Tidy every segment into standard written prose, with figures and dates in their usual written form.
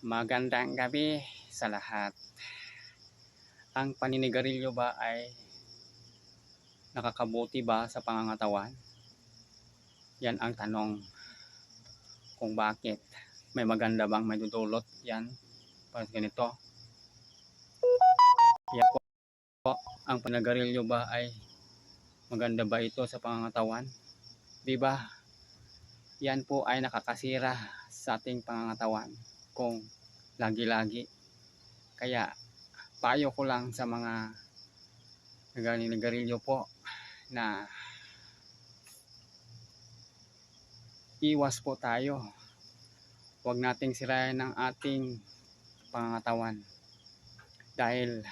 Magandang gabi sa lahat. Ang paninigarilyo ba ay nakakabuti ba sa pangangatawan? Yan ang tanong kung bakit. May maganda bang may dudulot yan? Pag ganito. Yan po, ang paninigarilyo ba ay maganda ba ito sa pangangatawan? Di ba? Yan po ay nakakasira sa ating pangangatawan kung lagi-lagi. Kaya payo ko lang sa mga naninigarilyo po na iwas po tayo. Huwag nating sirain ang ating pangangatawan dahil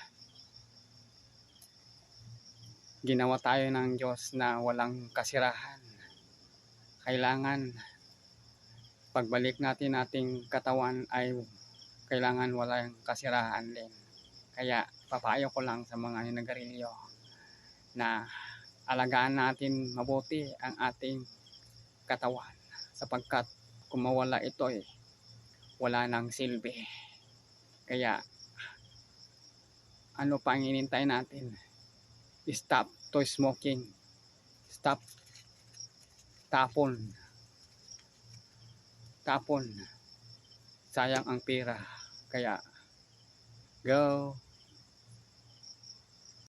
ginawa tayo ng Diyos na walang kasirahan. Kailangan pagbalik natin ating katawan ay kailangan walang kasirahan din. Kaya papayo ko lang sa mga naninigarilyo na alagaan natin mabuti ang ating katawan sapagkat kung mawala ito wala nang silbi. Kaya ano pa ang hinintay natin? Stop to smoking. Stop. Tapon. Sayang ang pera. Kaya go.